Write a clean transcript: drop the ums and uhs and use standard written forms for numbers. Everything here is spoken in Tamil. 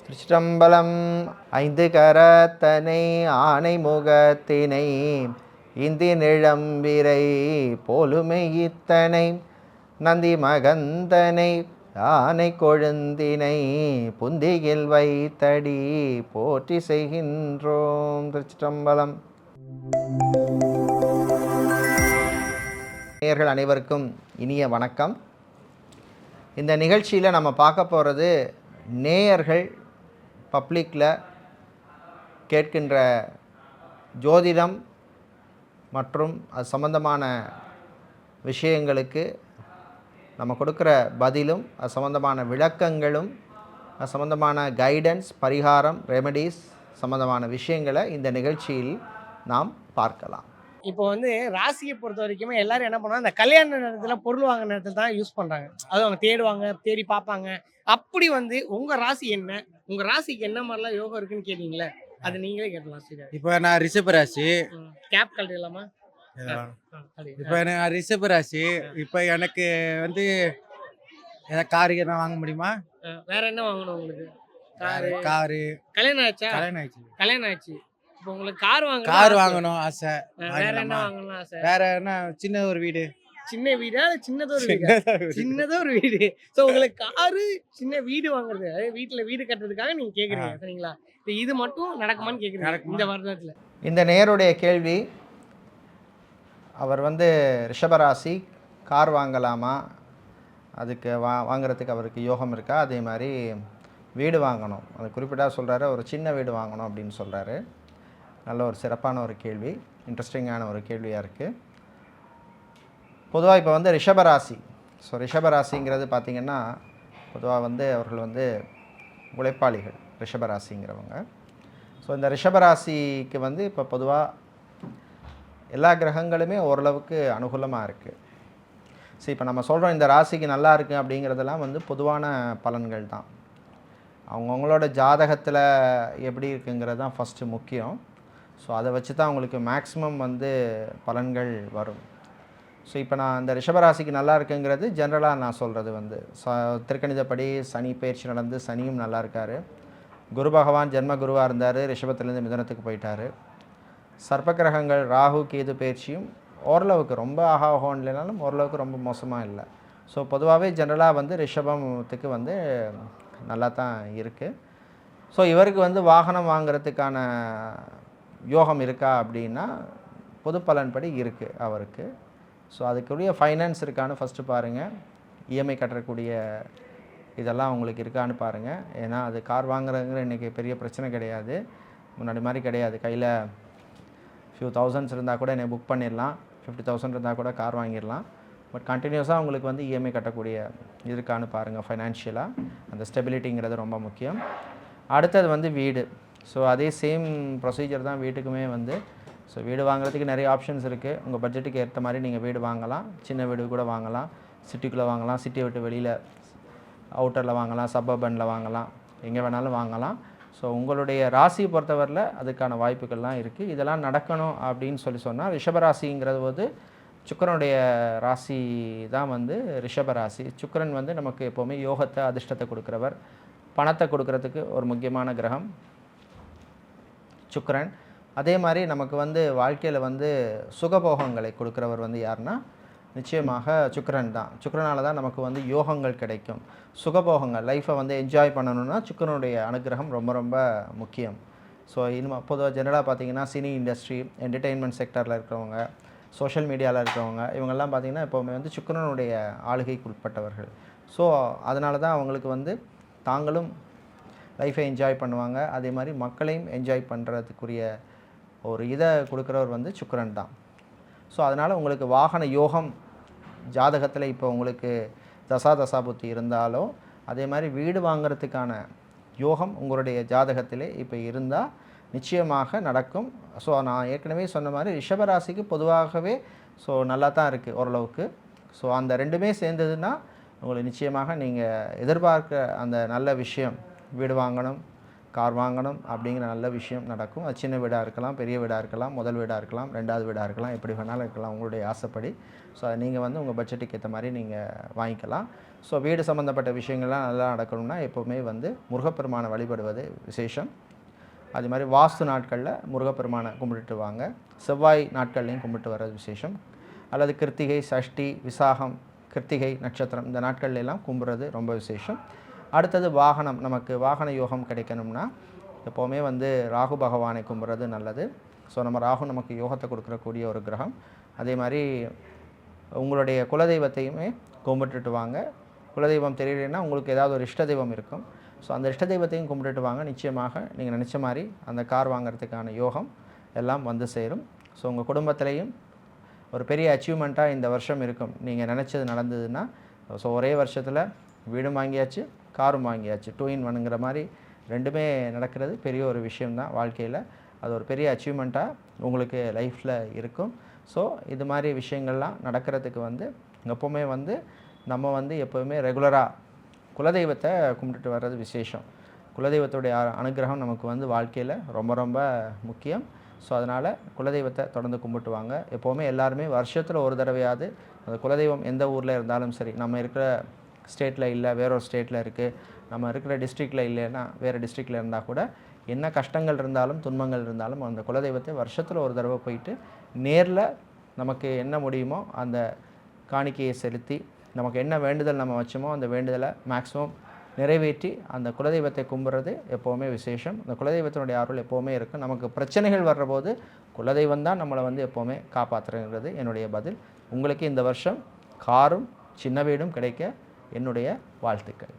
திருச்சிற்றம்பலம். ஐந்து கரத்தனை ஆனை முகத்தினை இந்தி நிழம்பிரை போலுமை இத்தனை நந்தி மகந்தனை ஆனை கொழுந்தினை புந்தியில் வைத்தடி போற்றி செய்கின்றோம். திருச்சிற்றம்பலம். நேயர்கள் அனைவருக்கும் இனிய வணக்கம். இந்த நிகழ்ச்சியில் நம்ம பார்க்க போகிறது நேயர்கள் பப்ளிக்கில் கேட்கின்ற ஜோதிடம் மற்றும் அது சம்பந்தமான விஷயங்களுக்கு நம்ம கொடுக்குற பதிலும், அது சம்பந்தமான விளக்கங்களும், அது சம்பந்தமான கைடன்ஸ், பரிகாரம், ரெமெடிஸ் சம்பந்தமான விஷயங்களை இந்த நிகழ்ச்சியில் நாம் பார்க்கலாம். இப்போ ராசியை பொறுத்த வரைக்குமே எல்லாரும் என்ன பண்ணுவாங்க, இந்த கல்யாண நேரத்தில் பொருள் வாங்குற நேரத்தில் தான் யூஸ் பண்ணுறாங்க. அது அவங்க தேடுவாங்க, தேடி பார்ப்பாங்க. அப்படி உங்கள் ராசி என்ன, உங்கள் ராசிக்கு என்ன மாதிரிலாம் யோகம் இருக்குன்னு கேட்டீங்களே, அது நீங்களே கேட்டலாம். சரி, இப்போ நான் ரிஷப ராசி. கேப் கழட்டிடலாமா? இப்போ நான் ரிஷப ராசி. இப்போ எனக்கு காரு என்ன வாங்க முடியுமா? வேற என்ன வாங்கணும் உங்களுக்கு? காரு. கல்யாணம் ஆச்சா? கல்யாணம் ஆச்சு. இப்போ உங்களுக்கு கார் வாங்கணும் ஆசை. வேற என்ன வாங்கணும் ஆசை? வேற என்ன? சின்ன ஒரு வீடு. சின்ன வீடா? சின்னதோ ஒரு வீடு? சின்னதோ ஒரு வீடு. ஸோ உங்களுக்கு காரு, சின்ன வீடு வாங்குறது, வீட்டுல வீடு கட்டுறதுக்காக நீங்க கேக்குறீங்க, சரிங்களா? இது மட்டும் நடக்குமான்னு கேக்குறீங்க இந்த வருடத்துல. இந்த நேயருடைய கேள்வி, அவர் ரிஷபராசி, கார் வாங்கலாமா, அதுக்கு வாங்குறதுக்கு அவருக்கு யோகம் இருக்கா, அதே மாதிரி வீடு வாங்கணும், அது குறிப்பிட்டா சொல்கிறாரு, ஒரு சின்ன வீடு வாங்கணும் அப்படின்னு சொல்கிறாரு. நல்ல ஒரு சிறப்பான ஒரு கேள்வி, இன்ட்ரெஸ்டிங்கான ஒரு கேள்வியாக இருக்குது. பொதுவாக இப்போ ரிஷபராசி, ஸோ ரிஷபராசிங்கிறது பார்த்திங்கன்னா பொதுவாக அவர்கள் உழைப்பாளிகள் ரிஷபராசிங்கிறவங்க. ஸோ இந்த ரிஷபராசிக்கு இப்போ பொதுவாக எல்லா கிரகங்களுமே ஓரளவுக்கு அனுகூலமாக இருக்குது. ஸோ இப்போ நம்ம சொல்கிறோம் இந்த ராசிக்கு நல்லா இருக்குது அப்படிங்கிறதெல்லாம் பொதுவான பலன்கள் தான். அவங்கவுங்களோட ஜாதகத்தில் எப்படி இருக்குங்கிறது தான் ஃபஸ்ட்டு முக்கியம். ஸோ அதை வச்சு தான் அவங்களுக்கு மேக்ஸிமம் பலன்கள் வரும். ஸோ இப்போ நான் இந்த ரிஷபராசிக்கு நல்லா இருக்குங்கிறது ஜென்ரலாக நான் சொல்கிறது திருக்கணிதப்படி சனி பயிற்சி நடந்து சனியும் நல்லா இருக்கார். குரு பகவான் ஜென்ம குருவாக இருந்தார், ரிஷபத்துலேருந்து மிதுனத்துக்கு போயிட்டார். சர்ப்பகிரகங்கள் ராகு கேது பயிற்சியும் ஓரளவுக்கு, ரொம்ப ஆகாவோகம் இல்லைனாலும் ஓரளவுக்கு ரொம்ப மோசமாக இல்லை. ஸோ பொதுவாகவே ஜென்ரலாக ரிஷபத்துக்கு நல்லா தான் இருக்குது. ஸோ இவருக்கு வாகனம் வாங்கிறதுக்கான யோகம் இருக்கா அப்படின்னா பொது பலன்படி இருக்குது அவருக்கு. ஸோ அதுக்குரிய ஃபைனான்ஸ் இருக்கான்னு ஃபஸ்ட்டு பாருங்கள். இஎம்ஐ கட்டக்கூடிய இதெல்லாம் உங்களுக்கு இருக்கான்னு பாருங்கள். ஏன்னா அது கார் வாங்குறதுங்கிற இன்றைக்கி பெரிய பிரச்சனை கிடையாது, முன்னாடி மாதிரி கிடையாது. கையில் ஃபியூ தௌசண்ட்ஸ் இருந்தால் கூட என்னை புக் பண்ணிடலாம், 50,000 இருந்தால் கூட கார் வாங்கிடலாம். பட் கண்டினியூஸாக உங்களுக்கு இஎம்ஐ கட்டக்கூடிய இருக்கான்னு பாருங்கள். ஃபைனான்ஷியலாக அந்த ஸ்டெபிலிட்டிங்கிறது ரொம்ப முக்கியம். அடுத்தது வீடு. ஸோ அதே சேம் ப்ரொசீஜர் தான் வீட்டுக்குமே ஸோ வீடு வாங்குறதுக்கு நிறைய ஆப்ஷன்ஸ் இருக்குது. உங்கள் பட்ஜெட்டுக்கு ஏற்ற மாதிரி நீங்கள் வீடு வாங்கலாம். சின்ன வீடு கூட வாங்கலாம், சிட்டிக்குள்ளே வாங்கலாம், சிட்டியை விட்டு வெளியில் அவுட்டரில் வாங்கலாம், சப்பர்பனில் வாங்கலாம், எங்கே வேணாலும் வாங்கலாம். ஸோ உங்களுடைய ராசியை பொறுத்தவரையில் அதுக்கான வாய்ப்புகள்லாம் இருக்குது. இதெல்லாம் நடக்கணும் அப்படின்னு சொன்னால் ரிஷபராசிங்கிறது சுக்கிரனுடைய ராசி தான் ரிஷபராசி. சுக்கிரன் நமக்கு எப்போவுமே யோகத்தை, அதிர்ஷ்டத்தை கொடுக்குறவர், பணத்தை கொடுக்கறதுக்கு ஒரு முக்கியமான கிரகம் சுக்கிரன். அதே மாதிரி நமக்கு வாழ்க்கையில் சுகபோகங்களை கொடுக்குறவர் யாருன்னா நிச்சயமாக சுக்கிரன் தான். சுக்கிரனால தான் நமக்கு யோகங்கள் கிடைக்கும், சுகபோகங்கள், லைஃப்பை என்ஜாய் பண்ணணுன்னா சுக்கிரனுடைய அனுகிரகம் ரொம்ப ரொம்ப முக்கியம். ஸோ இன்னும் பொதுவாக ஜெனரலாக பார்த்திங்கன்னா சினி இண்டஸ்ட்ரி, என்டர்டெயின்மெண்ட் செக்டரில் இருக்கிறவங்க, சோஷியல் மீடியாவில் இருக்கிறவங்க, இவங்கெல்லாம் பார்த்திங்கன்னா எப்போவுமே சுக்கிரனுடைய ஆளுகைக்கு உட்பட்டவர்கள். ஸோ அதனால தான் அவங்களுக்கு தாங்களும் லைஃப்பை என்ஜாய் பண்ணுவாங்க, அதே மாதிரி மக்களையும் என்ஜாய் பண்ணுறதுக்குரிய ஒரு இதை கொடுக்குறவர் சுக்கிரன் தான். ஸோ அதனால் உங்களுக்கு வாகன யோகம் ஜாதகத்தில் இப்போ உங்களுக்கு தசாபுத்தி இருந்தாலோ, அதே மாதிரி வீடு வாங்கிறதுக்கான யோகம் உங்களுடைய ஜாதகத்திலே இப்போ இருந்தால் நிச்சயமாக நடக்கும். ஸோ நான் ஏற்கனவே சொன்ன மாதிரி ரிஷபராசிக்கு பொதுவாகவே ஸோ நல்லா தான் இருக்குது ஓரளவுக்கு. ஸோ அந்த ரெண்டுமே சேர்ந்ததுன்னா உங்களுக்கு நிச்சயமாக நீங்கள் எதிர்பார்க்க அந்த நல்ல விஷயம், வீடு வாங்கணும், கார் வாங்கணும் அப்படிங்கிற நல்ல விஷயம் நடக்கும். அது சின்ன வீடாக இருக்கலாம், பெரிய வீடாக இருக்கலாம், முதல் வீடாக இருக்கலாம், 2வது வீடாக இருக்கலாம், எப்படி வேணாலும் இருக்கலாம் உங்களுடைய ஆசைப்படி. ஸோ அதை நீங்கள் வந்து உங்கள் பட்ஜெட்டுக்கு ஏற்ற மாதிரி நீங்கள் வாங்கிக்கலாம். ஸோ வீடு சம்மந்தப்பட்ட விஷயங்கள்லாம் நல்லா நடக்கணும்னா எப்போவுமே வந்து முருகப்பெருமானை வழிபடுவது விசேஷம். அது மாதிரி வாஸ்து நாட்களில் முருகப்பெருமானை கும்பிட்டுட்டு வாங்க. செவ்வாய் நாட்கள்லையும் கும்பிட்டு வர்றது விசேஷம். அல்லது கிருத்திகை, சஷ்டி, விசாகம், கிருத்திகை நட்சத்திரம் இந்த நாட்கள்லாம் கும்பிட்றது ரொம்ப விசேஷம். அடுத்தது வாகனம், நமக்கு வாகன யோகம் கிடைக்கணும்னா எப்போவுமே வந்து ராகு பகவானை கும்பிட்றது நல்லது. ஸோ நம்ம ராகு நமக்கு யோகத்தை கொடுக்கக்கூடிய ஒரு கிரகம். அதே மாதிரி உங்களுடைய குலதெய்வத்தையுமே கும்பிட்டுட்டு வாங்க. குலதெய்வம் தெரியலைன்னா உங்களுக்கு ஏதாவது ஒரு இஷ்ட தெய்வம் இருக்கும். ஸோ அந்த இஷ்ட தெய்வத்தையும் கும்பிட்டுட்டு வாங்க. நிச்சயமாக நீங்கள் நினச்ச மாதிரி அந்த கார் வாங்குறதுக்கான யோகம் எல்லாம் வந்து சேரும். ஸோ உங்கள் குடும்பத்திலையும் ஒரு பெரிய அச்சீவ்மெண்ட்டாக இந்த வருஷம் இருக்கும். நீங்கள் நினச்சது நடந்ததுன்னா ஸோ ஒரே வருஷத்தில் வீடும் வாங்கியாச்சு, காரும் வாங்கியாச்சு, 2 in 1ங்கிற மாதிரி 2மே நடக்கிறது பெரிய ஒரு விஷயம்தான் வாழ்க்கையில். அது ஒரு பெரிய அச்சீவ்மெண்ட்டாக உங்களுக்கு லைஃப்பில் இருக்கும். ஸோ இது மாதிரி விஷயங்கள்லாம் நடக்கிறதுக்கு வந்து எப்போவுமே வந்து நம்ம வந்து எப்போவுமே ரெகுலராக குலதெய்வத்தை கும்பிட்டுட்டு வர்றது விசேஷம். குலதெய்வத்துடைய அனுகிரகம் நமக்கு வந்து வாழ்க்கையில் ரொம்ப ரொம்ப முக்கியம். ஸோ அதனால் குலதெய்வத்தை தொடர்ந்து கும்பிட்டு வாங்க. எப்போவுமே எல்லாருமே வருஷத்தில் ஒரு தடவையாவது அந்த குலதெய்வம் எந்த ஊரில் இருந்தாலும் சரி, நம்ம இருக்கிற ஸ்டேட்டில் இல்லை வேறொரு ஸ்டேட்டில் இருக்குது, நம்ம இருக்கிற டிஸ்ட்ரிக்டில் இல்லைன்னா வேறு டிஸ்ட்ரிக்டில் இருந்தால் கூட என்ன கஷ்டங்கள் இருந்தாலும் துன்பங்கள் இருந்தாலும் அந்த குலதெய்வத்தை வருஷத்தில் ஒரு தடவை போயிட்டு நேரில் நமக்கு என்ன முடியுமோ அந்த காணிக்கையை செலுத்தி நமக்கு என்ன வேண்டுதல் நம்ம வச்சோமோ அந்த வேண்டுதலை மேக்ஸிமம் நிறைவேற்றி அந்த குலதெய்வத்தை கும்பிட்றது எப்போவுமே விசேஷம். அந்த குலதெய்வத்தினுடைய அருள் எப்போவுமே இருக்கும். நமக்கு பிரச்சனைகள் வர்றபோது குலதெய்வம் தான் நம்மளை வந்து எப்போவுமே காப்பாற்றுறது என்னுடைய பதில். உங்களுக்கு இந்த வருஷம் காரும் சின்ன வீடும் கிடைக்க என்னுடைய வாழ்த்துக்கள்.